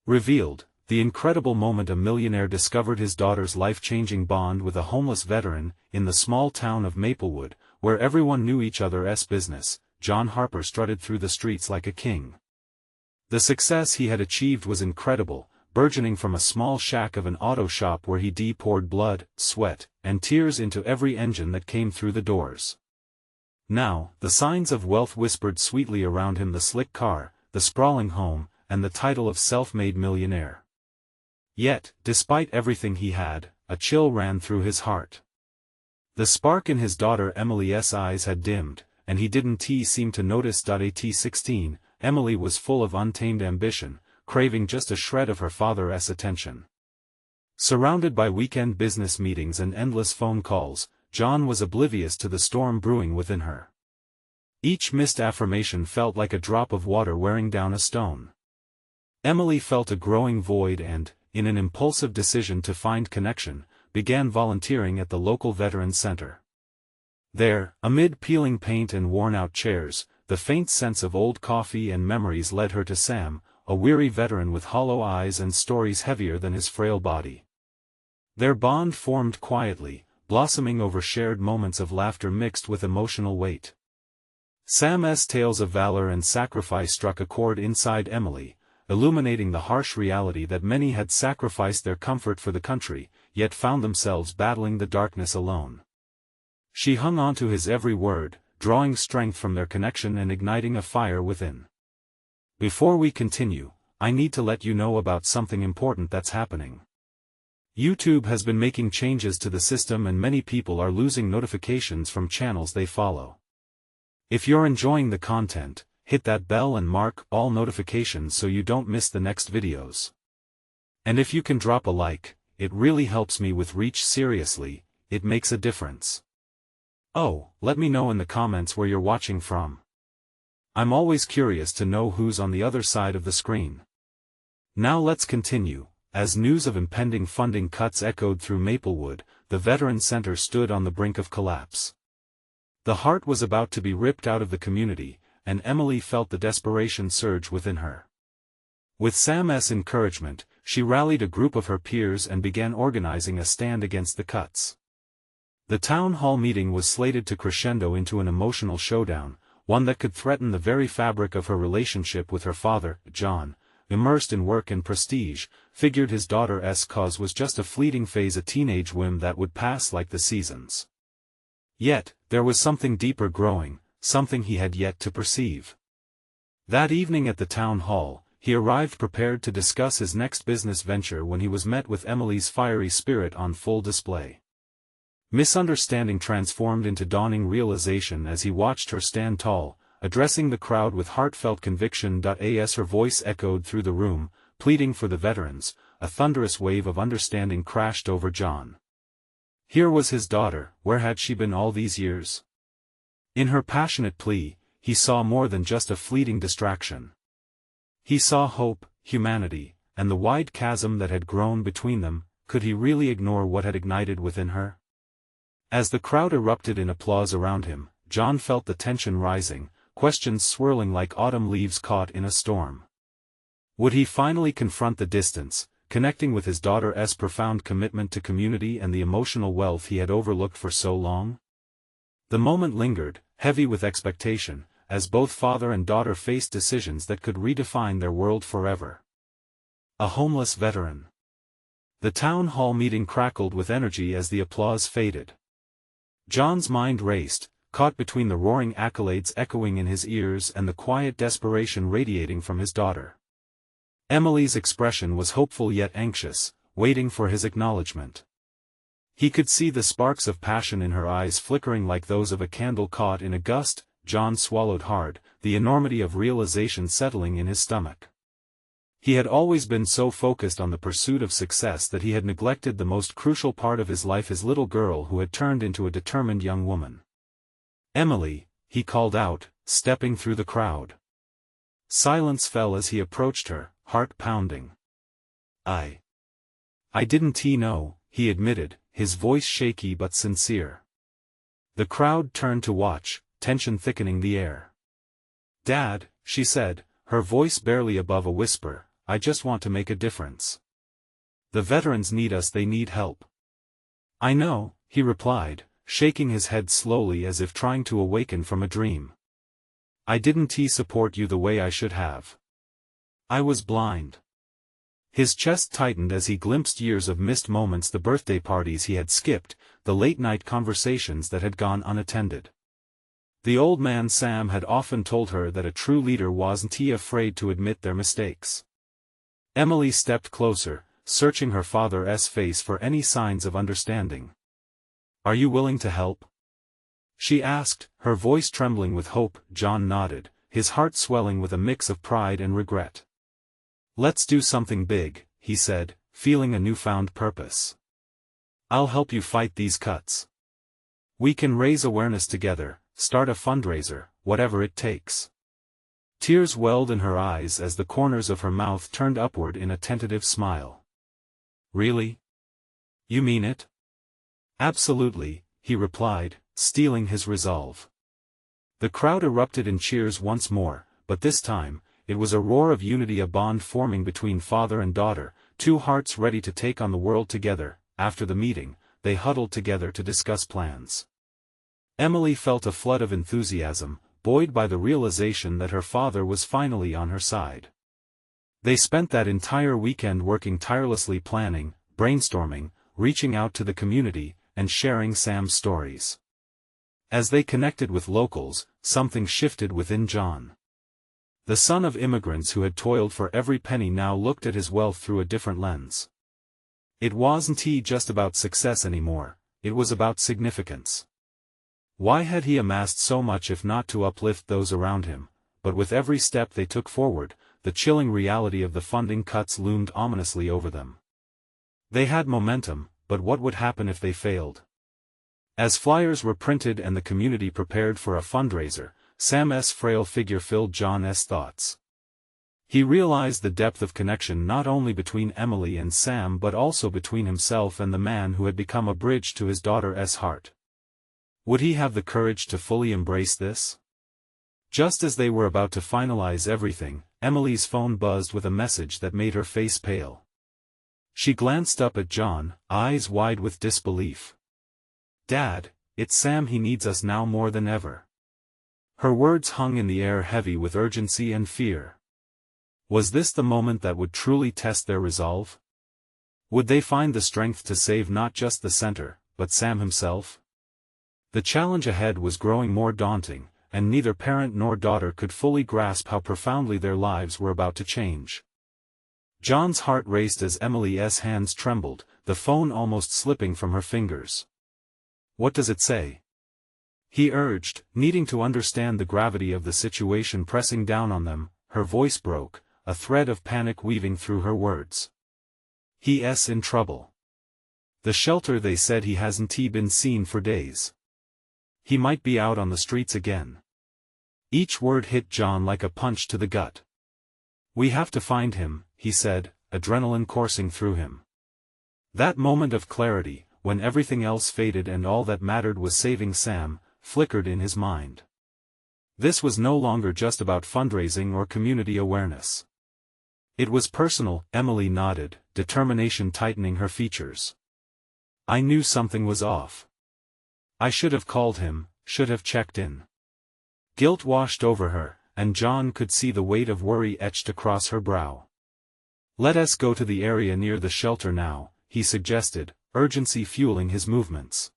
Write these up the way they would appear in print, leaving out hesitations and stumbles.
Revealed, the incredible moment a millionaire discovered his daughter's life-changing bond with a homeless veteran. In the small town of Maplewood, where everyone knew each other's business, John Harper strutted through the streets like a king. The success he had achieved was incredible, burgeoning from a small shack of an auto shop where he poured blood, sweat, and tears into every engine that came through the doors. Now, the signs of wealth whispered sweetly around him: the slick car, the sprawling home, and the title of self-made millionaire. Yet, despite everything he had, a chill ran through his heart. The spark in his daughter Emily's eyes had dimmed, and he didn't seem to notice. At 16, Emily was full of untamed ambition, craving just a shred of her father's attention. Surrounded by weekend business meetings and endless phone calls, John was oblivious to the storm brewing within her. Each missed affirmation felt like a drop of water wearing down a stone. Emily felt a growing void and, in an impulsive decision to find connection, began volunteering at the local veterans center. There, amid peeling paint and worn-out chairs, the faint sense of old coffee and memories led her to Sam, a weary veteran with hollow eyes and stories heavier than his frail body. Their bond formed quietly, blossoming over shared moments of laughter mixed with emotional weight. Sam's tales of valor and sacrifice struck a chord inside Emily, illuminating the harsh reality that many had sacrificed their comfort for the country, yet found themselves battling the darkness alone. She hung on to his every word, drawing strength from their connection and igniting a fire within. Before we continue, I need to let you know about something important that's happening. YouTube has been making changes to the system and many people are losing notifications from channels they follow. If you're enjoying the content, hit that bell and mark all notifications so you don't miss the next videos. And if you can drop a like, it really helps me with reach. Seriously, it makes a difference. Oh, let me know in the comments where you're watching from. I'm always curious to know who's on the other side of the screen. Now let's continue. As news of impending funding cuts echoed through Maplewood, the Veterans Center stood on the brink of collapse. The heart was about to be ripped out of the community, and Emily felt the desperation surge within her. With Sam's encouragement, she rallied a group of her peers and began organizing a stand against the cuts. The town hall meeting was slated to crescendo into an emotional showdown, one that could threaten the very fabric of her relationship with her father. John, immersed in work and prestige, figured his daughter's cause was just a fleeting phase, a teenage whim that would pass like the seasons. Yet, there was something deeper growing, something he had yet to perceive. That evening at the town hall, he arrived prepared to discuss his next business venture when he was met with Emily's fiery spirit on full display. Misunderstanding transformed into dawning realization as he watched her stand tall, addressing the crowd with heartfelt conviction. As her voice echoed through the room, pleading for the veterans, a thunderous wave of understanding crashed over John. Here was his daughter, where had she been all these years? In her passionate plea, he saw more than just a fleeting distraction. He saw hope, humanity, and the wide chasm that had grown between them. Could he really ignore what had ignited within her? As the crowd erupted in applause around him, John felt the tension rising, questions swirling like autumn leaves caught in a storm. Would he finally confront the distance, connecting with his daughter's profound commitment to community and the emotional wealth he had overlooked for so long? The moment lingered, heavy with expectation, as both father and daughter faced decisions that could redefine their world forever. A homeless veteran. The town hall meeting crackled with energy as the applause faded. John's mind raced, caught between the roaring accolades echoing in his ears and the quiet desperation radiating from his daughter. Emily's expression was hopeful yet anxious, waiting for his acknowledgement. He could see the sparks of passion in her eyes flickering like those of a candle caught in a gust. John swallowed hard, the enormity of realization settling in his stomach. He had always been so focused on the pursuit of success that he had neglected the most crucial part of his life, his little girl who had turned into a determined young woman. "Emily," he called out, stepping through the crowd. Silence fell as he approached her, heart pounding. I didn't know," he admitted, his voice shaky but sincere. The crowd turned to watch, tension thickening the air. "Dad," she said, her voice barely above a whisper, I just want to make a difference. The veterans need us, they need help. I know, he replied, shaking his head slowly as if trying to awaken from a dream. I didn't support you the way I should have. I was blind. His chest tightened as he glimpsed years of missed moments, the birthday parties he had skipped, the late-night conversations that had gone unattended. The old man Sam had often told her that a true leader wasn't afraid to admit their mistakes. Emily stepped closer, searching her father's face for any signs of understanding. Are you willing to help? She asked, her voice trembling with hope. John nodded, his heart swelling with a mix of pride and regret. Let's do something big, he said, feeling a newfound purpose. I'll help you fight these cuts. We can raise awareness together, start a fundraiser, whatever it takes. Tears welled in her eyes as the corners of her mouth turned upward in a tentative smile. Really? You mean it? Absolutely, he replied, steeling his resolve. The crowd erupted in cheers once more, but this time, it was a roar of unity, a bond forming between father and daughter, two hearts ready to take on the world together. After the meeting, they huddled together to discuss plans. Emily felt a flood of enthusiasm, buoyed by the realization that her father was finally on her side. They spent that entire weekend working tirelessly, planning, brainstorming, reaching out to the community, and sharing Sam's stories. As they connected with locals, something shifted within John. The son of immigrants who had toiled for every penny now looked at his wealth through a different lens. It wasn't just about success anymore, it was about significance. Why had he amassed so much if not to uplift those around him? But with every step they took forward, the chilling reality of the funding cuts loomed ominously over them. They had momentum, but what would happen if they failed? As flyers were printed and the community prepared for a fundraiser, Sam's frail figure filled John's thoughts. He realized the depth of connection not only between Emily and Sam but also between himself and the man who had become a bridge to his daughter's heart. Would he have the courage to fully embrace this? Just as they were about to finalize everything, Emily's phone buzzed with a message that made her face pale. She glanced up at John, eyes wide with disbelief. Dad, it's Sam, he needs us now more than ever. Her words hung in the air, heavy with urgency and fear. Was this the moment that would truly test their resolve? Would they find the strength to save not just the center, but Sam himself? The challenge ahead was growing more daunting, and neither parent nor daughter could fully grasp how profoundly their lives were about to change. John's heart raced as Emily's hands trembled, the phone almost slipping from her fingers. What does it say? He urged, needing to understand the gravity of the situation pressing down on them. Her voice broke, a thread of panic weaving through her words. He's in trouble. The shelter, they said, he hasn't been seen for days. He might be out on the streets again. Each word hit John like a punch to the gut. We have to find him, he said, adrenaline coursing through him. That moment of clarity, when everything else faded and all that mattered was saving Sam, flickered in his mind. This was no longer just about fundraising or community awareness. It was personal. Emily nodded, determination tightening her features. I knew something was off. I should have called him, should have checked in. Guilt washed over her, and John could see the weight of worry etched across her brow. Let us go to the area near the shelter now, he suggested, urgency fueling his movements.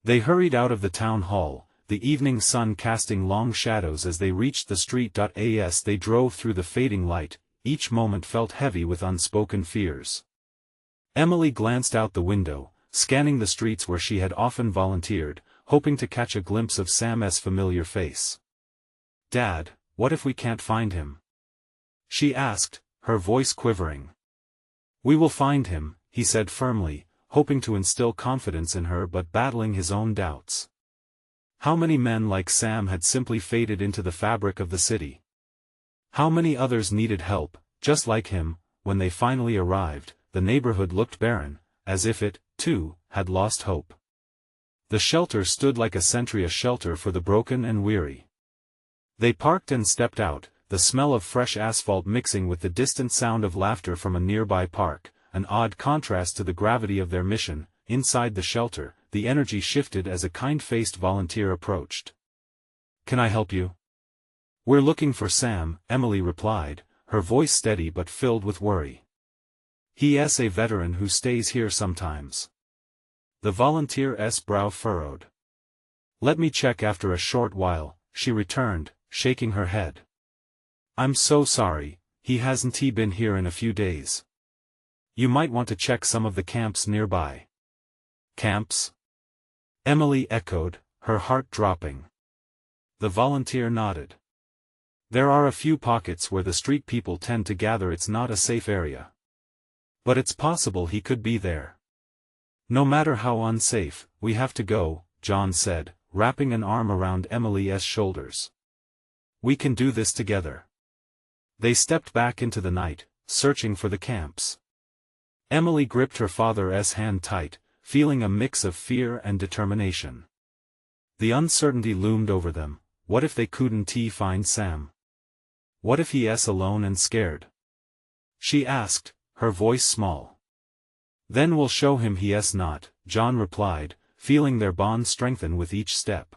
They hurried out of the town hall, the evening sun casting long shadows as they reached the street. As they drove through the fading light, each moment felt heavy with unspoken fears. Emily glanced out the window, scanning the streets where she had often volunteered, hoping to catch a glimpse of Sam's familiar face. Dad, what if we can't find him? She asked, her voice quivering. We will find him, he said firmly, hoping to instill confidence in her but battling his own doubts. How many men like Sam had simply faded into the fabric of the city? How many others needed help, just like him? When they finally arrived, the neighborhood looked barren, as if it, too, had lost hope. The shelter stood like a sentry, a shelter for the broken and weary. They parked and stepped out, the smell of fresh asphalt mixing with the distant sound of laughter from a nearby park, an odd contrast to the gravity of their mission. Inside the shelter, the energy shifted as a kind-faced volunteer approached. "Can I help you?" "We're looking for Sam," Emily replied, her voice steady but filled with worry. "He's a veteran who stays here sometimes." The volunteer's brow furrowed. "Let me check after a short while," she returned, shaking her head. "I'm so sorry, he hasn't been here in a few days. You might want to check some of the camps nearby." "Camps?" Emily echoed, her heart dropping. The volunteer nodded. "There are a few pockets where the street people tend to gather. It's not a safe area. But it's possible he could be there." "No matter how unsafe, we have to go," John said, wrapping an arm around Emily's shoulders. "We can do this together." They stepped back into the night, searching for the camps. Emily gripped her father's hand tight, feeling a mix of fear and determination. The uncertainty loomed over them. What if they couldn't find Sam? What if he's alone and scared? She asked, her voice small. "Then we'll show him he's not," John replied, feeling their bond strengthen with each step.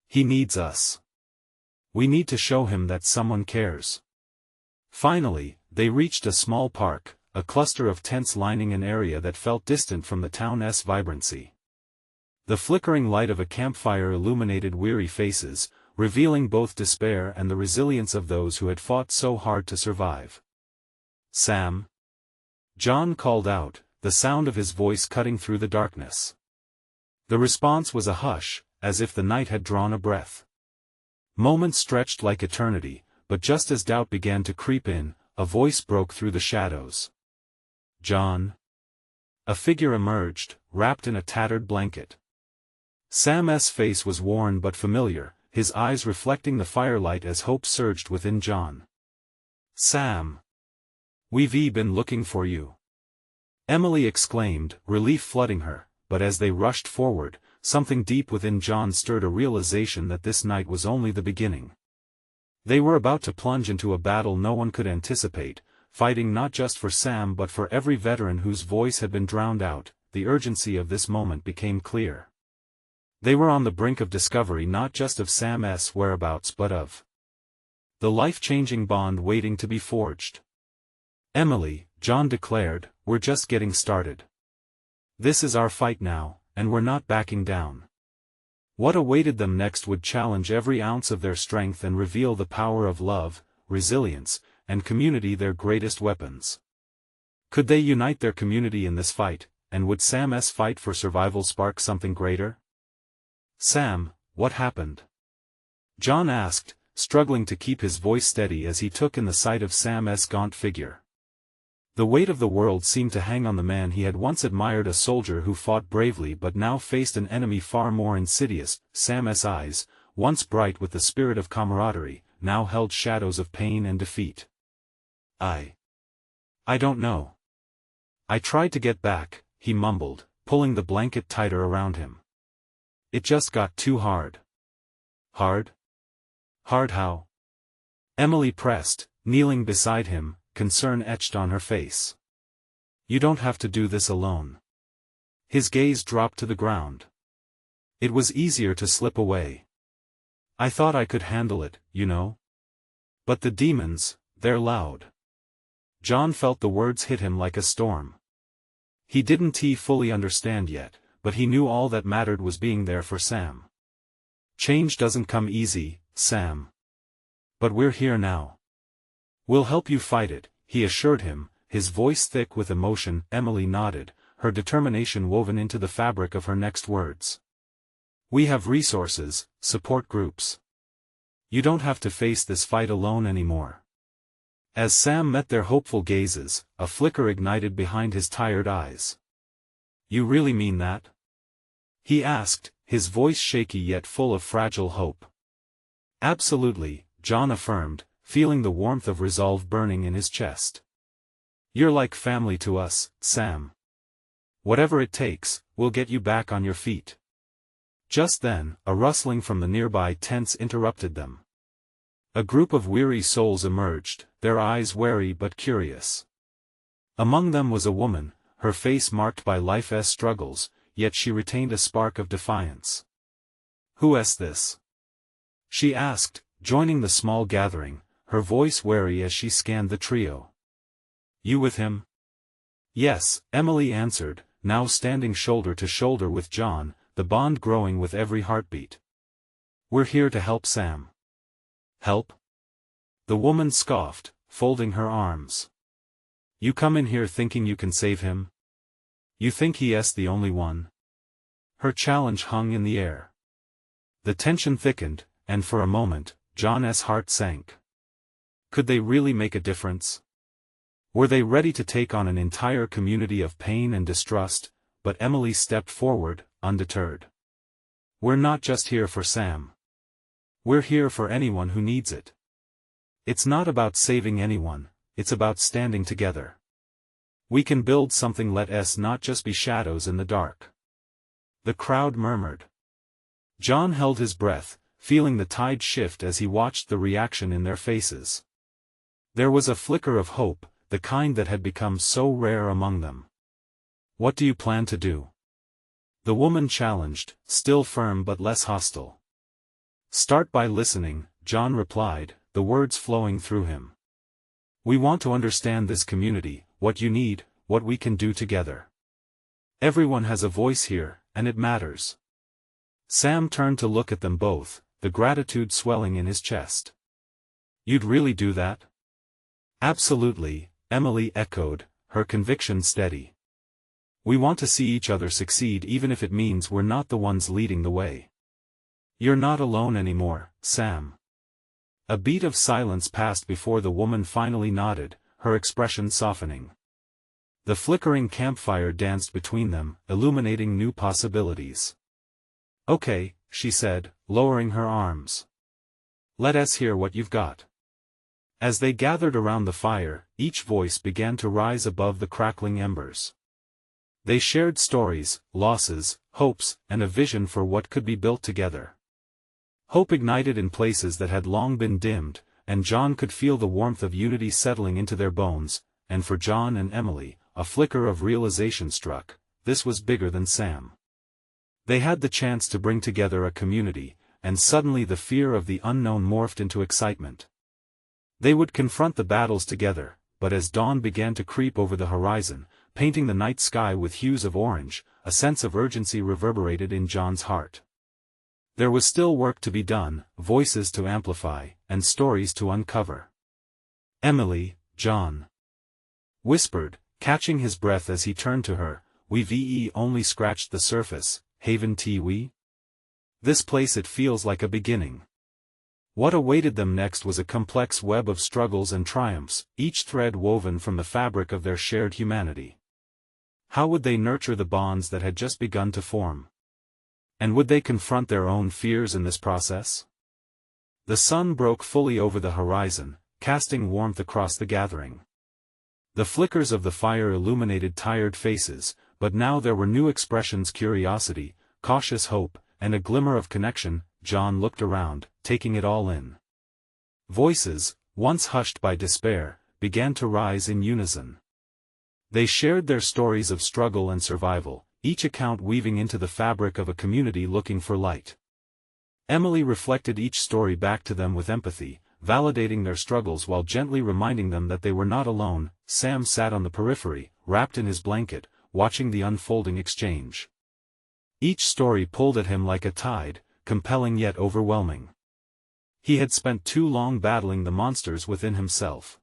"He needs us. We need to show him that someone cares." Finally, they reached a small park, a cluster of tents lining an area that felt distant from the town's vibrancy. The flickering light of a campfire illuminated weary faces, revealing both despair and the resilience of those who had fought so hard to survive. "Sam?" John called out, the sound of his voice cutting through the darkness. The response was a hush, as if the night had drawn a breath. Moments stretched like eternity, but just as doubt began to creep in, a voice broke through the shadows. "John?" A figure emerged, wrapped in a tattered blanket. Sam's face was worn but familiar, his eyes reflecting the firelight as hope surged within John. "Sam! We've been looking for you!" Emily exclaimed, relief flooding her, but as they rushed forward, something deep within John stirred a realization that this night was only the beginning. They were about to plunge into a battle no one could anticipate, fighting not just for Sam but for every veteran whose voice had been drowned out. The urgency of this moment became clear. They were on the brink of discovery, not just of Sam's whereabouts but of the life-changing bond waiting to be forged. "Emily," John declared, "we're just getting started. This is our fight now, and we're not backing down." What awaited them next would challenge every ounce of their strength and reveal the power of love, resilience, and community, their greatest weapons. Could they unite their community in this fight, and would Sam's fight for survival spark something greater? "Sam, what happened?" John asked, struggling to keep his voice steady as he took in the sight of Sam's gaunt figure. The weight of the world seemed to hang on the man he had once admired, a soldier who fought bravely but now faced an enemy far more insidious. Sam's eyes, once bright with the spirit of camaraderie, now held shadows of pain and defeat. I don't know. I tried to get back," he mumbled, pulling the blanket tighter around him. "It just got too hard." "Hard? Hard how?" Emily pressed, kneeling beside him, concern etched on her face. "You don't have to do this alone." His gaze dropped to the ground. "It was easier to slip away. I thought I could handle it, you know. But the demons, they're loud." John felt the words hit him like a storm. He didn't fully understand yet, but he knew all that mattered was being there for Sam. "Change doesn't come easy, Sam. But we're here now. We'll help you fight it," he assured him, his voice thick with emotion. Emily nodded, her determination woven into the fabric of her next words. "We have resources, support groups. You don't have to face this fight alone anymore." As Sam met their hopeful gazes, a flicker ignited behind his tired eyes. "You really mean that?" he asked, his voice shaky yet full of fragile hope. "Absolutely," John affirmed, feeling the warmth of resolve burning in his chest. "You're like family to us, Sam. Whatever it takes, we'll get you back on your feet." Just then, a rustling from the nearby tents interrupted them. A group of weary souls emerged, their eyes wary but curious. Among them was a woman, her face marked by life's struggles, yet she retained a spark of defiance. "Who's this?" she asked, joining the small gathering, her voice wary as she scanned the trio. "You with him?" "Yes," Emily answered, now standing shoulder to shoulder with John, the bond growing with every heartbeat. "We're here to help Sam." "Help?" the woman scoffed, folding her arms. "You come in here thinking you can save him? You think he's the only one?" Her challenge hung in the air. The tension thickened, and for a moment, John's heart sank. Could they really make a difference? Were they ready to take on an entire community of pain and distrust? But Emily stepped forward, undeterred. "We're not just here for Sam. We're here for anyone who needs it. It's not about saving anyone, it's about standing together. We can build something, let us not just be shadows in the dark." The crowd murmured. John held his breath, feeling the tide shift as he watched the reaction in their faces. There was a flicker of hope, the kind that had become so rare among them. "What do you plan to do?" the woman challenged, still firm but less hostile. "Start by listening," John replied, the words flowing through him. "We want to understand this community, what you need, what we can do together. Everyone has a voice here, and it matters." Sam turned to look at them both, the gratitude swelling in his chest. "You'd really do that?" "Absolutely," Emily echoed, her conviction steady. "We want to see each other succeed even if it means we're not the ones leading the way." "You're not alone anymore, Sam." A beat of silence passed before the woman finally nodded, her expression softening. The flickering campfire danced between them, illuminating new possibilities. "Okay," she said, lowering her arms. "Let us hear what you've got." As they gathered around the fire, each voice began to rise above the crackling embers. They shared stories, losses, hopes, and a vision for what could be built together. Hope ignited in places that had long been dimmed, and John could feel the warmth of unity settling into their bones, and for John and Emily, a flicker of realization struck: this was bigger than Sam. They had the chance to bring together a community, and suddenly the fear of the unknown morphed into excitement. They would confront the battles together, but as dawn began to creep over the horizon, painting the night sky with hues of orange, a sense of urgency reverberated in John's heart. There was still work to be done, voices to amplify, and stories to uncover. "Emily," John whispered, catching his breath as he turned to her, "we've only scratched the surface, haven't we? This place, it feels like a beginning." What awaited them next was a complex web of struggles and triumphs, each thread woven from the fabric of their shared humanity. How would they nurture the bonds that had just begun to form? And would they confront their own fears in this process? The sun broke fully over the horizon, casting warmth across the gathering. The flickers of the fire illuminated tired faces, but now there were new expressions: curiosity, cautious hope, and a glimmer of connection. John looked around, taking it all in. Voices, once hushed by despair, began to rise in unison. They shared their stories of struggle and survival, each account weaving into the fabric of a community looking for light. Emily reflected each story back to them with empathy, validating their struggles while gently reminding them that they were not alone. Sam sat on the periphery, wrapped in his blanket, watching the unfolding exchange. Each story pulled at him like a tide, compelling yet overwhelming. He had spent too long battling the monsters within himself.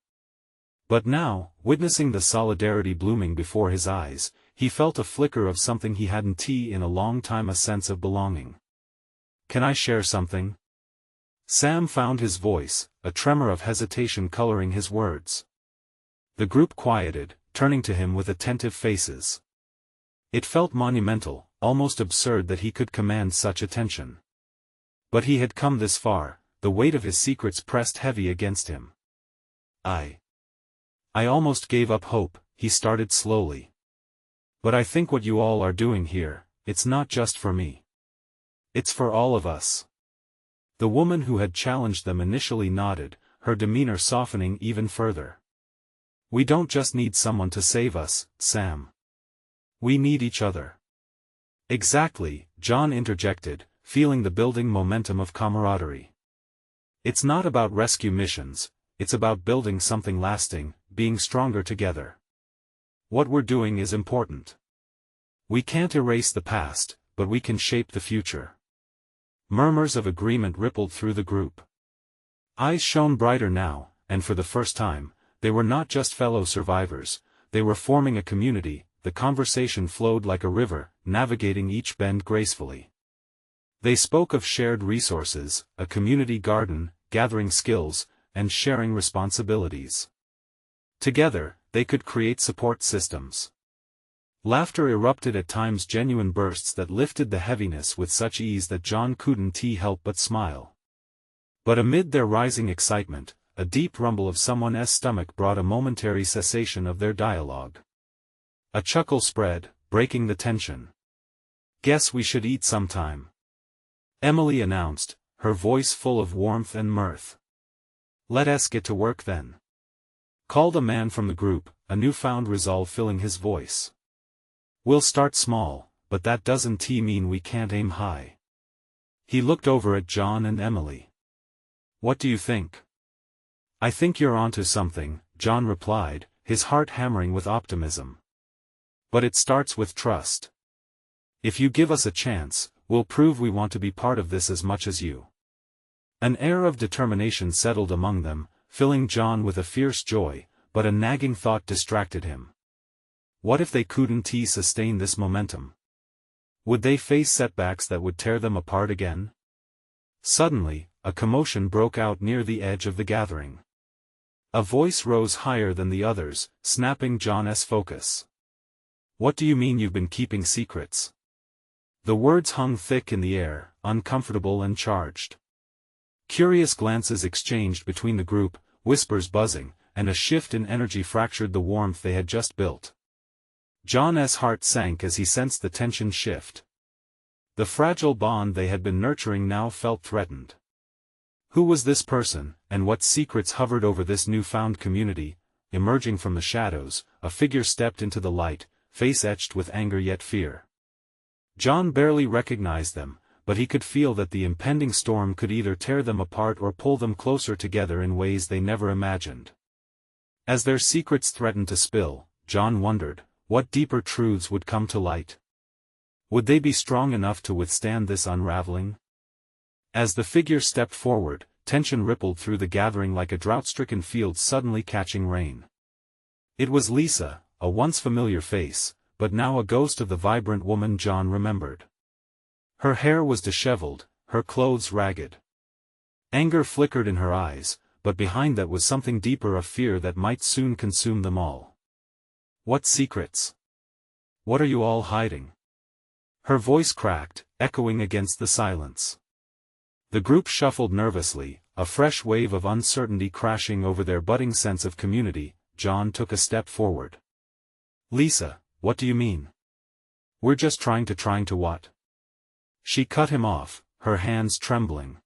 But now, witnessing the solidarity blooming before his eyes, he felt a flicker of something he hadn't in a long time: a sense of belonging. "Can I share something?" Sam found his voice, a tremor of hesitation coloring his words. The group quieted, turning to him with attentive faces. It felt monumental, almost absurd that he could command such attention. But he had come this far, the weight of his secrets pressed heavy against him. I almost gave up hope," he started slowly. "But I think what you all are doing here, it's not just for me. It's for all of us." The woman who had challenged them initially nodded, her demeanor softening even further. "We don't just need someone to save us, Sam. We need each other." "Exactly," John interjected, feeling the building momentum of camaraderie. "It's not about rescue missions, it's about building something lasting, being stronger together. What we're doing is important. We can't erase the past, but we can shape the future." Murmurs of agreement rippled through the group. Eyes shone brighter now, and for the first time, they were not just fellow survivors, they were forming a community. The conversation flowed like a river, navigating each bend gracefully. They spoke of shared resources, a community garden, gathering skills, and sharing responsibilities. Together, they could create support systems. Laughter erupted, at times genuine bursts that lifted the heaviness with such ease that John couldn't help but smile. But amid their rising excitement, a deep rumble of someone's stomach brought a momentary cessation of their dialogue. A chuckle spread, breaking the tension. "Guess we should eat sometime," Emily announced, her voice full of warmth and mirth. "Let us get to work then," called a man from the group, a newfound resolve filling his voice. "We'll start small, but that doesn't mean we can't aim high." He looked over at John and Emily. "What do you think?" "I think you're onto something," John replied, his heart hammering with optimism. "But it starts with trust. If you give us a chance, we'll prove we want to be part of this as much as you." An air of determination settled among them, filling John with a fierce joy, but a nagging thought distracted him. What if they couldn't sustain this momentum? Would they face setbacks that would tear them apart again? Suddenly, a commotion broke out near the edge of the gathering. A voice rose higher than the others, snapping John's focus. "What do you mean you've been keeping secrets?" The words hung thick in the air, uncomfortable and charged. Curious glances exchanged between the group, whispers buzzing, and a shift in energy fractured the warmth they had just built. John's heart sank as he sensed the tension shift. The fragile bond they had been nurturing now felt threatened. Who was this person, and what secrets hovered over this newfound community? Emerging from the shadows, a figure stepped into the light, face etched with anger yet fear. John barely recognized them, but he could feel that the impending storm could either tear them apart or pull them closer together in ways they never imagined. As their secrets threatened to spill, John wondered, what deeper truths would come to light? Would they be strong enough to withstand this unraveling? As the figure stepped forward, tension rippled through the gathering like a drought-stricken field suddenly catching rain. It was Lisa, a once familiar face, but now a ghost of the vibrant woman John remembered. Her hair was disheveled, her clothes ragged. Anger flickered in her eyes, but behind that was something deeper, a fear that might soon consume them all. "What secrets? What are you all hiding?" Her voice cracked, echoing against the silence. The group shuffled nervously, a fresh wave of uncertainty crashing over their budding sense of community. John took a step forward. "Lisa, what do you mean? We're just trying to what?" She cut him off, her hands trembling.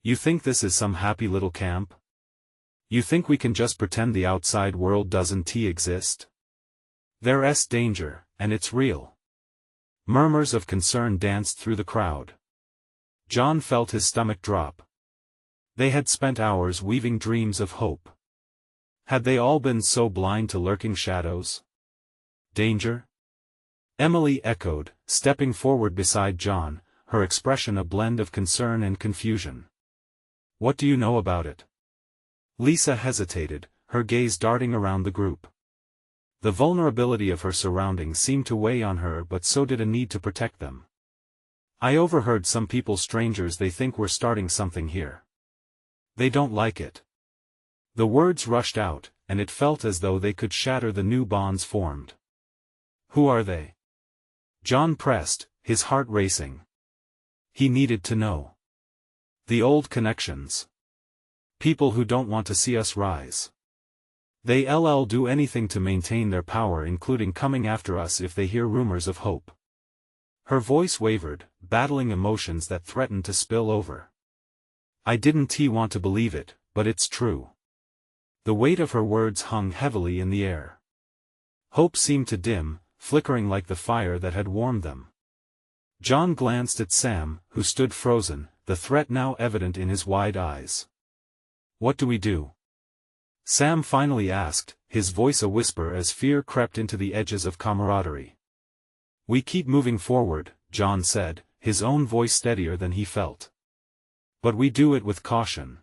"You think this is some happy little camp? You think we can just pretend the outside world doesn't exist? There's danger, and it's real." Murmurs of concern danced through the crowd. John felt his stomach drop. They had spent hours weaving dreams of hope. Had they all been so blind to lurking shadows? "Danger?" Emily echoed, stepping forward beside John, her expression a blend of concern and confusion. "What do you know about it?" Lisa hesitated, her gaze darting around the group. The vulnerability of her surroundings seemed to weigh on her, but so did a need to protect them. "I overheard some people, strangers, they think we're starting something here. They don't like it." The words rushed out, and it felt as though they could shatter the new bonds formed. "Who are they?" John pressed, his heart racing. He needed to know. "The old connections. People who don't want to see us rise. They'll do anything to maintain their power, including coming after us if they hear rumors of hope." Her voice wavered, battling emotions that threatened to spill over. I didn't want to believe it, but it's true. The weight of her words hung heavily in the air. Hope seemed to dim, flickering like the fire that had warmed them. John glanced at Sam, who stood frozen, the threat now evident in his wide eyes. "What do we do?" Sam finally asked, his voice a whisper as fear crept into the edges of camaraderie. "We keep moving forward," John said, his own voice steadier than he felt. "But we do it with caution.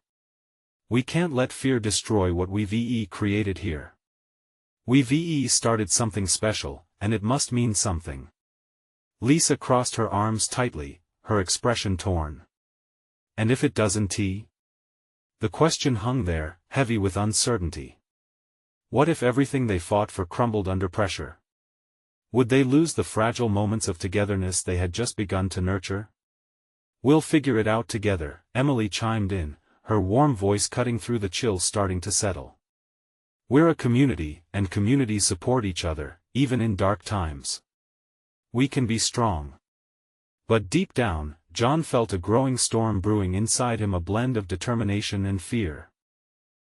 We can't let fear destroy what we've created here. We've started something special, and it must mean something." Lisa crossed her arms tightly, her expression torn. "And if it doesn't?" The question hung there, heavy with uncertainty. What if everything they fought for crumbled under pressure? Would they lose the fragile moments of togetherness they had just begun to nurture? "We'll figure it out together," Emily chimed in, her warm voice cutting through the chill starting to settle. "We're a community, and communities support each other, even in dark times. We can be strong." But deep down, John felt a growing storm brewing inside him, a blend of determination and fear.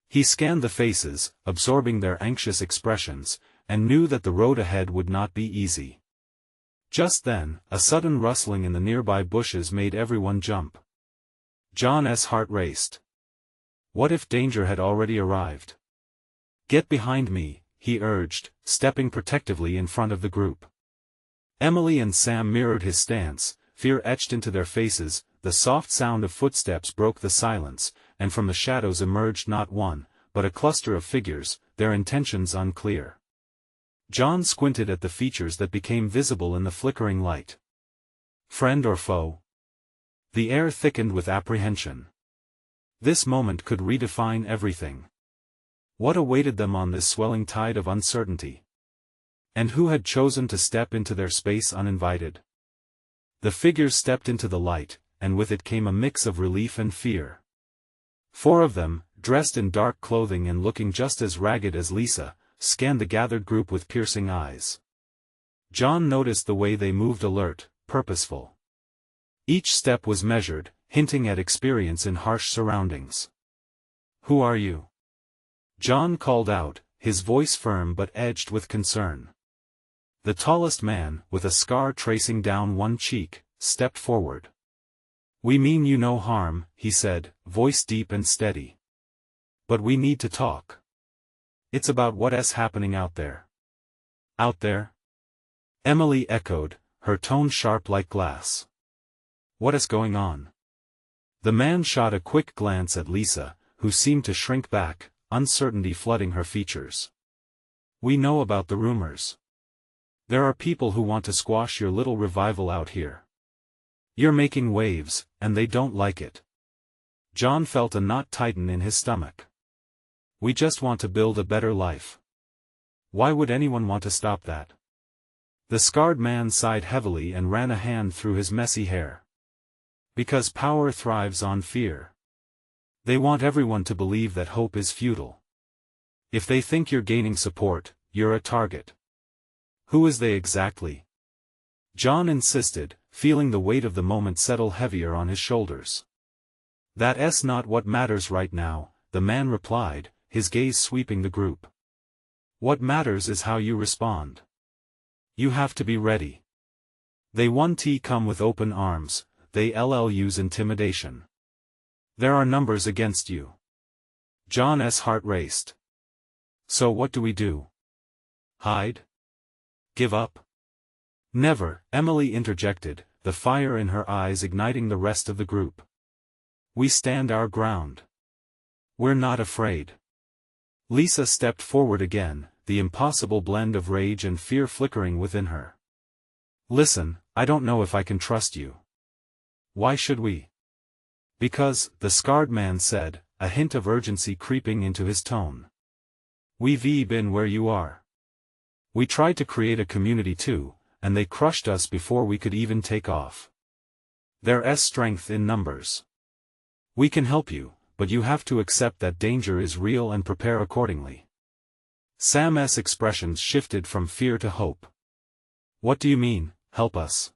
He scanned the faces, absorbing their anxious expressions, and knew that the road ahead would not be easy. Just then, a sudden rustling in the nearby bushes made everyone jump. John's heart raced. What if danger had already arrived? "Get behind me," he urged, stepping protectively in front of the group. Emily and Sam mirrored his stance, fear etched into their faces. The soft sound of footsteps broke the silence, and from the shadows emerged not one, but a cluster of figures, their intentions unclear. John squinted at the features that became visible in the flickering light. Friend or foe? The air thickened with apprehension. This moment could redefine everything. What awaited them on this swelling tide of uncertainty? And who had chosen to step into their space uninvited? The figures stepped into the light, and with it came a mix of relief and fear. 4 of them, dressed in dark clothing and looking just as ragged as Lisa, scanned the gathered group with piercing eyes. John noticed the way they moved, alert, purposeful. Each step was measured, hinting at experience in harsh surroundings. "Who are you?" John called out, his voice firm but edged with concern. The tallest man, with a scar tracing down one cheek, stepped forward. "We mean you no harm," he said, voice deep and steady. "But we need to talk. It's about what's happening out there." "Out there?" Emily echoed, her tone sharp like glass. "What is going on?" The man shot a quick glance at Lisa, who seemed to shrink back, uncertainty flooding her features. "We know about the rumors. There are people who want to squash your little revival out here. You're making waves, and they don't like it." John felt a knot tighten in his stomach. "We just want to build a better life. Why would anyone want to stop that?" The scarred man sighed heavily and ran a hand through his messy hair. "Because power thrives on fear. They want everyone to believe that hope is futile. If they think you're gaining support, you're a target." "Who is they exactly?" John insisted, feeling the weight of the moment settle heavier on his shoulders. "That's not what matters right now," the man replied, his gaze sweeping the group. "What matters is how you respond. You have to be ready. They won't come with open arms, they'll use intimidation. There are numbers against you." John's heart raced. "So what do we do? Hide? Give up?" "Never," Emily interjected, the fire in her eyes igniting the rest of the group. "We stand our ground. We're not afraid." Lisa stepped forward again, the impossible blend of rage and fear flickering within her. "Listen, I don't know if I can trust you." "Why should we?" "Because," the scarred man said, a hint of urgency creeping into his tone. "We've been where you are. We tried to create a community too, and they crushed us before we could even take off. There's strength in numbers. We can help you, but you have to accept that danger is real and prepare accordingly." Sam's expressions shifted from fear to hope. "What do you mean, help us?"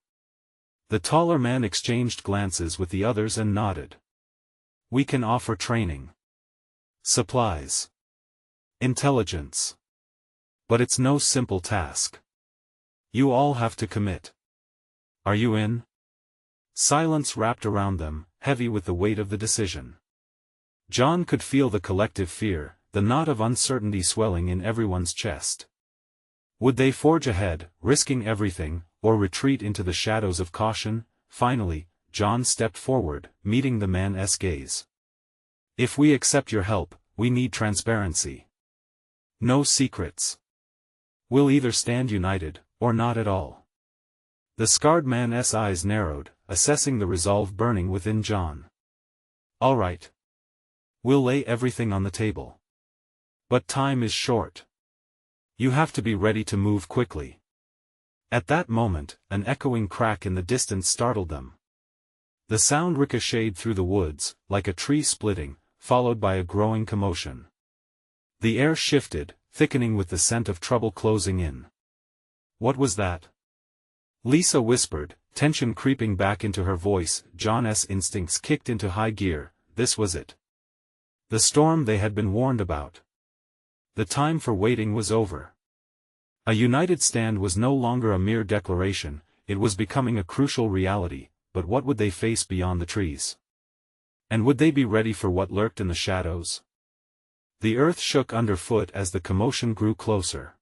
The taller man exchanged glances with the others and nodded. We can offer training, supplies, intelligence. But it's no simple task. You all have to commit. Are you in?" Silence wrapped around them, heavy with the weight of the decision. John could feel the collective fear, the knot of uncertainty swelling in everyone's chest. Would they forge ahead, risking everything, or retreat into the shadows of caution? Finally, John stepped forward, meeting the man's gaze. "If we accept your help, we need transparency. No secrets. We'll either stand united, or not at all." The scarred man's eyes narrowed, assessing the resolve burning within John. "All right. We'll lay everything on the table. But time is short. You have to be ready to move quickly." At that moment, an echoing crack in the distance startled them. The sound ricocheted through the woods, like a tree splitting, followed by a growing commotion. The air shifted, thickening with the scent of trouble closing in. "What was that?" Lisa whispered, tension creeping back into her voice. John's instincts kicked into high gear. This was it. The storm they had been warned about. The time for waiting was over. A united stand was no longer a mere declaration, it was becoming a crucial reality. But what would they face beyond the trees? And would they be ready for what lurked in the shadows? The earth shook underfoot as the commotion grew closer.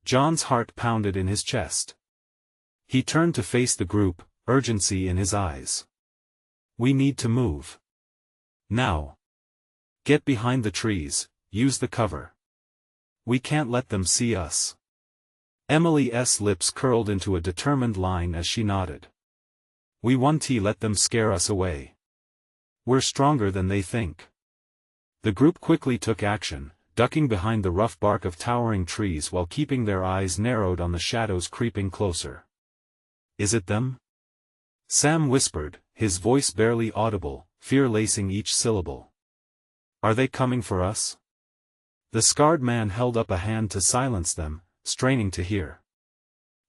John's heart pounded in his chest. He turned to face the group, urgency in his eyes. "We need to move. Now. Get behind the trees, use the cover. We can't let them see us." Emily's lips curled into a determined line as she nodded. "We won't let them scare us away. We're stronger than they think." The group quickly took action, ducking behind the rough bark of towering trees while keeping their eyes narrowed on the shadows creeping closer. "Is it them?" Sam whispered, his voice barely audible, fear lacing each syllable. "Are they coming for us?" The scarred man held up a hand to silence them, straining to hear.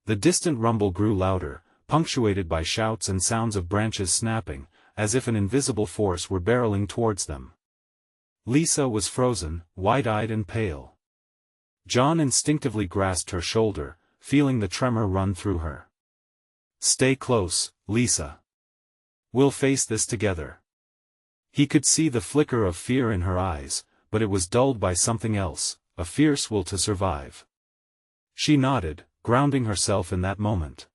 The distant rumble grew louder, punctuated by shouts and sounds of branches snapping, as if an invisible force were barreling towards them. Lisa was frozen, wide-eyed and pale. John instinctively grasped her shoulder, feeling the tremor run through her. "Stay close, Lisa. We'll face this together." He could see the flicker of fear in her eyes, but it was dulled by something else, a fierce will to survive. She nodded, grounding herself in that moment.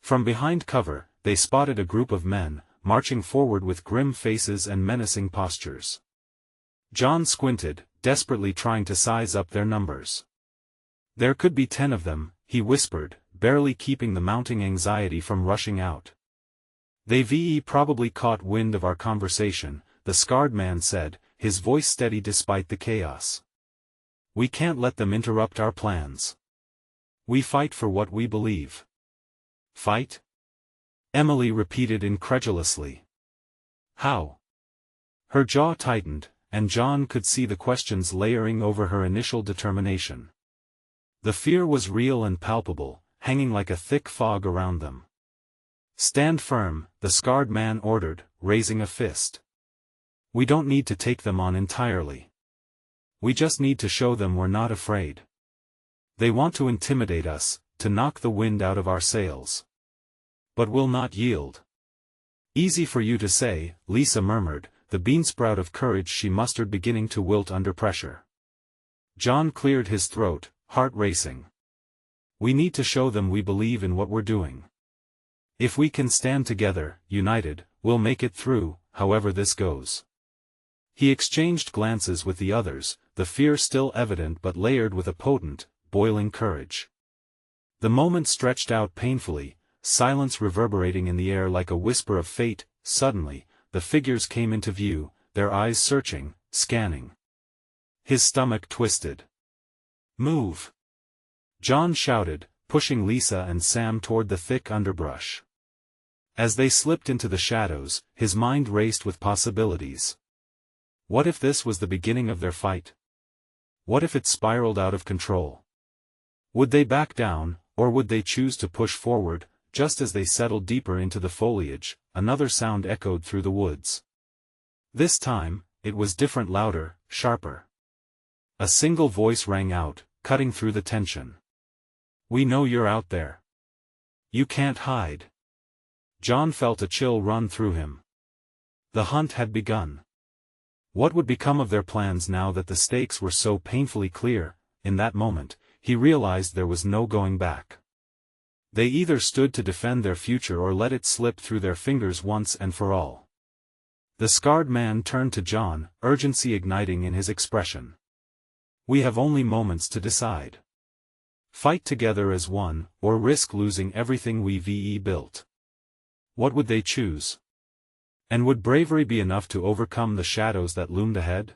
From behind cover, they spotted a group of men, marching forward with grim faces and menacing postures. John squinted, desperately trying to size up their numbers. "There could be 10 of them," he whispered, barely keeping the mounting anxiety from rushing out. "They've probably caught wind of our conversation," the scarred man said, his voice steady despite the chaos. "We can't let them interrupt our plans. We fight for what we believe." "Fight?" Emily repeated incredulously. "How?" Her jaw tightened, and John could see the questions layering over her initial determination. The fear was real and palpable, hanging like a thick fog around them. "Stand firm," the scarred man ordered, raising a fist. "We don't need to take them on entirely. We just need to show them we're not afraid. They want to intimidate us, to knock the wind out of our sails. But we'll not yield." "Easy for you to say," Lisa murmured, the beansprout of courage she mustered beginning to wilt under pressure. John cleared his throat, heart racing. "We need to show them we believe in what we're doing. If we can stand together, united, we'll make it through, however this goes." He exchanged glances with the others, the fear still evident but layered with a potent, boiling courage. The moment stretched out painfully, silence reverberating in the air like a whisper of fate. Suddenly, the figures came into view, their eyes searching, scanning. His stomach twisted. "Move!" John shouted, pushing Lisa and Sam toward the thick underbrush. As they slipped into the shadows, his mind raced with possibilities. What if this was the beginning of their fight? What if it spiraled out of control? Would they back down, or would they choose to push forward? Just as they settled deeper into the foliage, another sound echoed through the woods. This time, it was different, louder, sharper. A single voice rang out, cutting through the tension. "We know you're out there. You can't hide." John felt a chill run through him. The hunt had begun. What would become of their plans now that the stakes were so painfully clear? In that moment, he realized there was no going back. They either stood to defend their future or let it slip through their fingers once and for all. The scarred man turned to John, urgency igniting in his expression. "We have only moments to decide. Fight together as one, or risk losing everything we've built." What would they choose? And would bravery be enough to overcome the shadows that loomed ahead?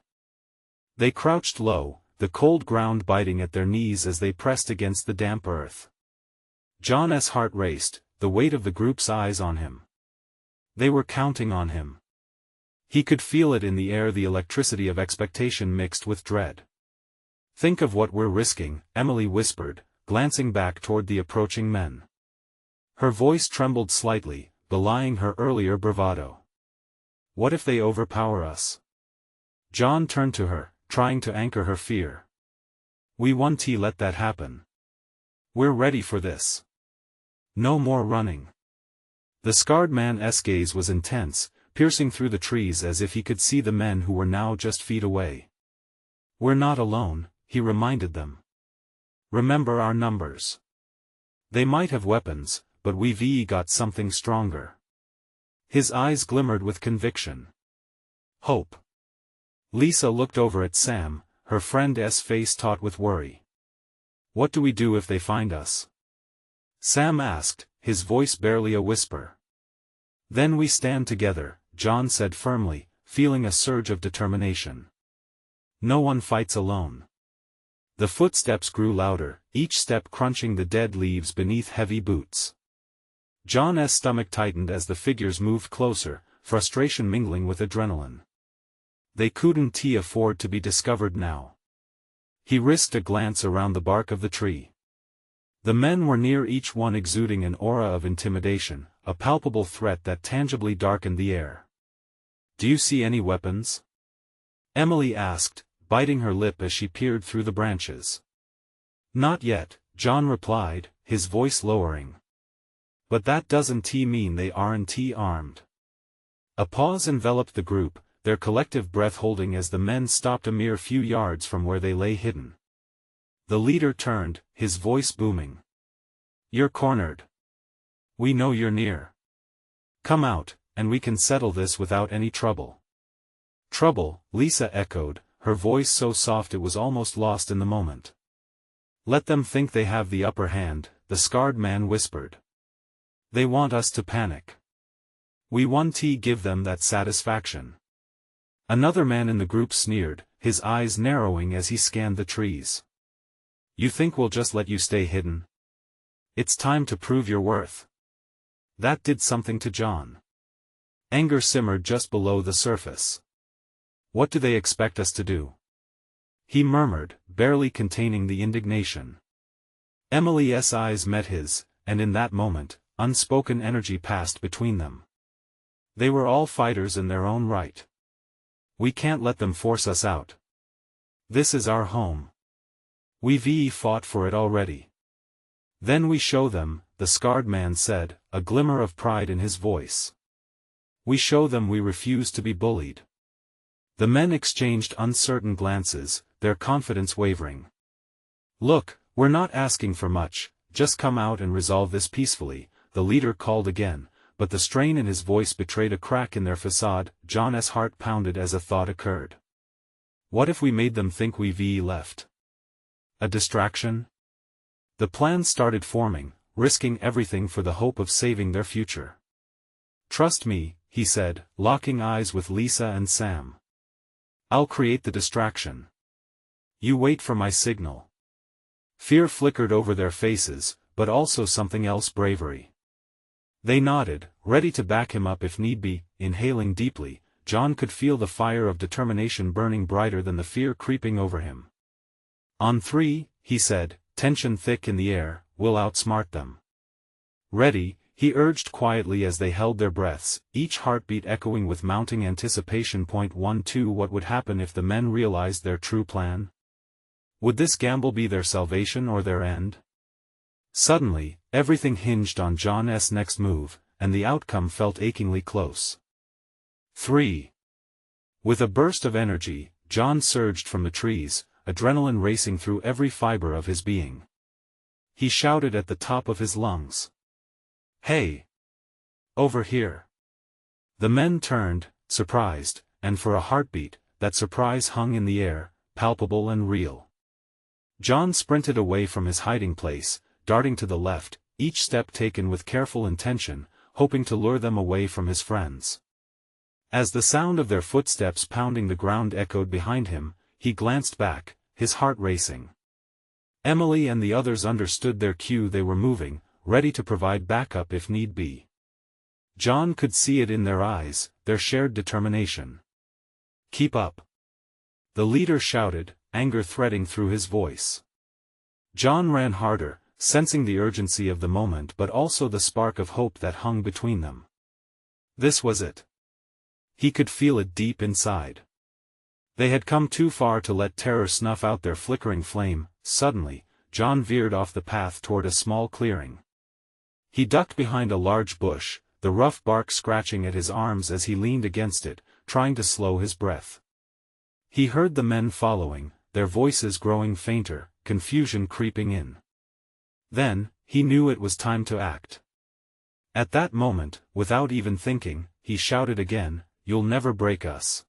They crouched low, the cold ground biting at their knees as they pressed against the damp earth. John's heart raced, the weight of the group's eyes on him. They were counting on him. He could feel it in the air, the electricity of expectation mixed with dread. "Think of what we're risking," Emily whispered, glancing back toward the approaching men. Her voice trembled slightly, belying her earlier bravado. "What if they overpower us?" John turned to her, trying to anchor her fear. "We won't let that happen. We're ready for this. No more running." The scarred man's gaze was intense, piercing through the trees as if he could see the men who were now just feet away. "We're not alone," he reminded them. "Remember our numbers. They might have weapons, but we've got something stronger." His eyes glimmered with conviction. Hope. Lisa looked over at Sam, her friend's face taut with worry. "What do we do if they find us?" Sam asked, his voice barely a whisper. "Then we stand together," John said firmly, feeling a surge of determination. "No one fights alone." The footsteps grew louder, each step crunching the dead leaves beneath heavy boots. John's stomach tightened as the figures moved closer, frustration mingling with adrenaline. They couldn't afford to be discovered now. He risked a glance around the bark of the tree. The men were near, each one exuding an aura of intimidation, a palpable threat that tangibly darkened the air. "Do you see any weapons?" Emily asked, biting her lip as she peered through the branches. "Not yet," John replied, his voice lowering. "But that doesn't mean they aren't armed." A pause enveloped the group, their collective breath holding as the men stopped a mere few yards from where they lay hidden. The leader turned, his voice booming. "You're cornered. We know you're near. Come out, and we can settle this without any trouble." "Trouble," Lisa echoed, her voice so soft it was almost lost in the moment. "Let them think they have the upper hand," the scarred man whispered. "They want us to panic. We won't give them that satisfaction." Another man in the group sneered, his eyes narrowing as he scanned the trees. "You think we'll just let you stay hidden? It's time to prove your worth." That did something to John. Anger simmered just below the surface. "What do they expect us to do?" he murmured, barely containing the indignation. Emily's eyes met his, and in that moment, unspoken energy passed between them. They were all fighters in their own right. "We can't let them force us out. This is our home. We've fought for it already." "Then we show them," the scarred man said, a glimmer of pride in his voice. "We show them we refuse to be bullied." The men exchanged uncertain glances, their confidence wavering. "Look, we're not asking for much, just come out and resolve this peacefully," the leader called again, but the strain in his voice betrayed a crack in their facade. John's heart pounded as a thought occurred. What if we made them think we've left? A distraction? The plan started forming, risking everything for the hope of saving their future. "Trust me," he said, locking eyes with Lisa and Sam. "I'll create the distraction. You wait for my signal." Fear flickered over their faces, but also something else: bravery. They nodded, ready to back him up if need be. Inhaling deeply, John could feel the fire of determination burning brighter than the fear creeping over him. "On three," he said, tension thick in the air, "we'll outsmart them." Ready, he urged quietly as they held their breaths, each heartbeat echoing with mounting anticipation. 12 What would happen if the men realized their true plan? Would this gamble be their salvation or their end? Suddenly, everything hinged on John's next move, and the outcome felt achingly close. 3. With a burst of energy, John surged from the trees, adrenaline racing through every fiber of his being. He shouted at the top of his lungs. "Hey! Over here!" The men turned, surprised, and for a heartbeat, that surprise hung in the air, palpable and real. John sprinted away from his hiding place, darting to the left, each step taken with careful intention, hoping to lure them away from his friends. As the sound of their footsteps pounding the ground echoed behind him, he glanced back, his heart racing. Emily and the others understood their cue. They were moving, ready to provide backup if need be. John could see it in their eyes, their shared determination. "Keep up!" the leader shouted, anger threading through his voice. John ran harder, sensing the urgency of the moment but also the spark of hope that hung between them. This was it. He could feel it deep inside. They had come too far to let terror snuff out their flickering flame. Suddenly, John veered off the path toward a small clearing. He ducked behind a large bush, the rough bark scratching at his arms as he leaned against it, trying to slow his breath. He heard the men following, their voices growing fainter, confusion creeping in. Then, he knew it was time to act. At that moment, without even thinking, he shouted again, "You'll never break us."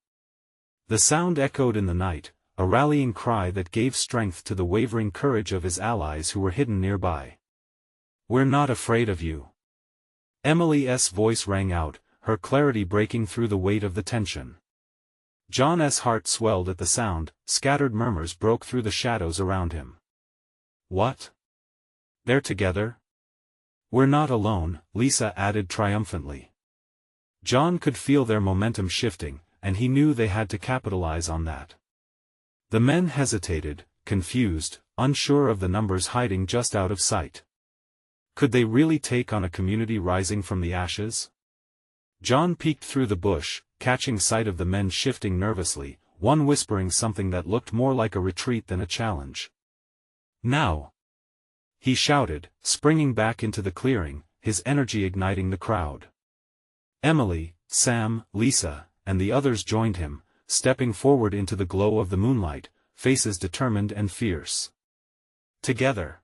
The sound echoed in the night, a rallying cry that gave strength to the wavering courage of his allies who were hidden nearby. "We're not afraid of you." Emily's voice rang out, her clarity breaking through the weight of the tension. John's heart swelled at the sound, scattered murmurs broke through the shadows around him. "What? They're together?" "We're not alone," Lisa added triumphantly. John could feel their momentum shifting, and he knew they had to capitalize on that. The men hesitated, confused, unsure of the numbers hiding just out of sight. Could they really take on a community rising from the ashes? John peeked through the bush, catching sight of the men shifting nervously, one whispering something that looked more like a retreat than a challenge. "Now!" he shouted, springing back into the clearing, his energy igniting the crowd. Emily, Sam, Lisa, and the others joined him, stepping forward into the glow of the moonlight, faces determined and fierce. "Together!"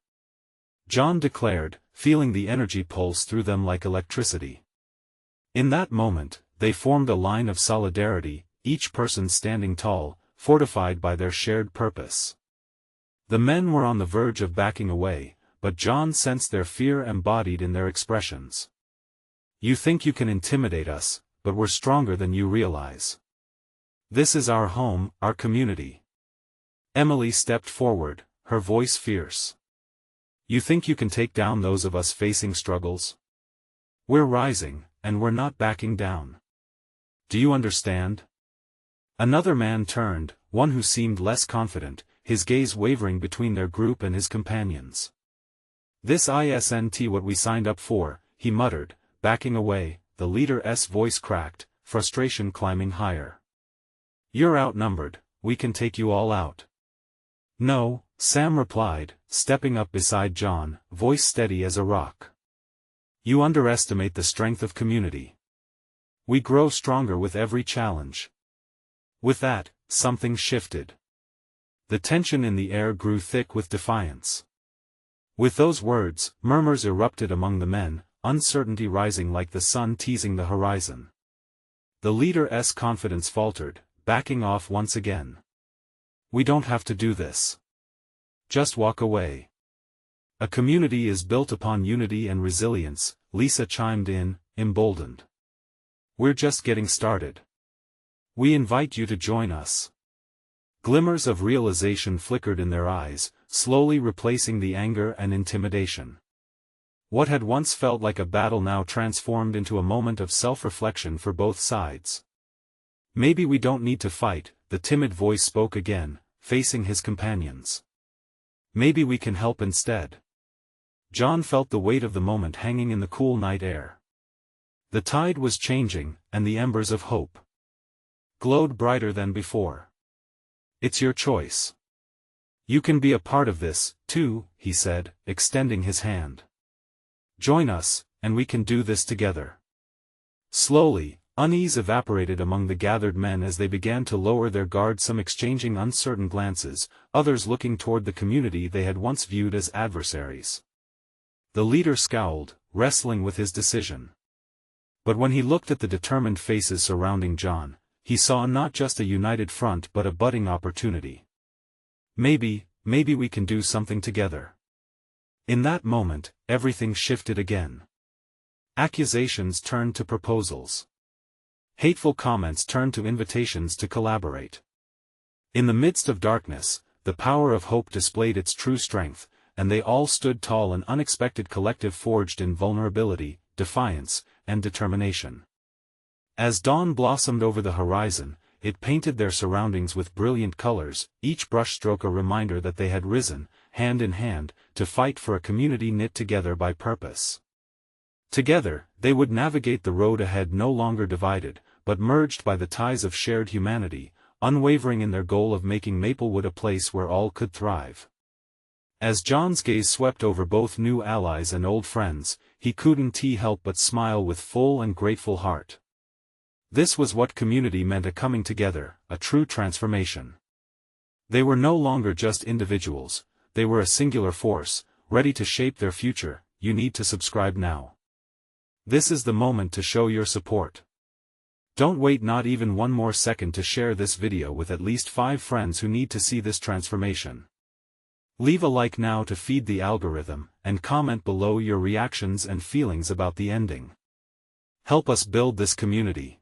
John declared, feeling the energy pulse through them like electricity. In that moment, they formed a line of solidarity, each person standing tall, fortified by their shared purpose. The men were on the verge of backing away, but John sensed their fear embodied in their expressions. "You think you can intimidate us, but we're stronger than you realize. This is our home, our community." Emily stepped forward, her voice fierce. "You think you can take down those of us facing struggles? We're rising, and we're not backing down. Do you understand?" Another man turned, one who seemed less confident, his gaze wavering between their group and his companions. "This isn't what we signed up for," he muttered, backing away, the leader's voice cracked, frustration climbing higher. "You're outnumbered, we can take you all out." "No," Sam replied, stepping up beside John, voice steady as a rock. "You underestimate the strength of community. We grow stronger with every challenge." With that, something shifted. The tension in the air grew thick with defiance. With those words, murmurs erupted among the men, uncertainty rising like the sun teasing the horizon. The leader's confidence faltered, backing off once again. "We don't have to do this. Just walk away." "A community is built upon unity and resilience," Lisa chimed in, emboldened. "We're just getting started. We invite you to join us." Glimmers of realization flickered in their eyes, slowly replacing the anger and intimidation. What had once felt like a battle now transformed into a moment of self-reflection for both sides. "Maybe we don't need to fight," the timid voice spoke again, facing his companions. "Maybe we can help instead." John felt the weight of the moment hanging in the cool night air. The tide was changing, and the embers of hope glowed brighter than before. "It's your choice. You can be a part of this, too," he said, extending his hand. "Join us, and we can do this together." Slowly, unease evaporated among the gathered men as they began to lower their guard, some exchanging uncertain glances, others looking toward the community they had once viewed as adversaries. The leader scowled, wrestling with his decision. But when he looked at the determined faces surrounding John, he saw not just a united front but a budding opportunity. Maybe we can do something together." In that moment, everything shifted again. Accusations turned to proposals. Hateful comments turned to invitations to collaborate. In the midst of darkness, the power of hope displayed its true strength, and they all stood tall, an unexpected collective forged in vulnerability, defiance, and determination. As dawn blossomed over the horizon, it painted their surroundings with brilliant colors, each brushstroke a reminder that they had risen, hand in hand, to fight for a community knit together by purpose. Together, they would navigate the road ahead, no longer divided, but merged by the ties of shared humanity, unwavering in their goal of making Maplewood a place where all could thrive. As John's gaze swept over both new allies and old friends, he couldn't help but smile with full and grateful heart. This was what community meant, a coming together, a true transformation. They were no longer just individuals, they were a singular force, ready to shape their future. You need to subscribe now. This is the moment to show your support. Don't wait not even one more second to share this video with at least 5 friends who need to see this transformation. Leave a like now to feed the algorithm, and comment below your reactions and feelings about the ending. Help us build this community.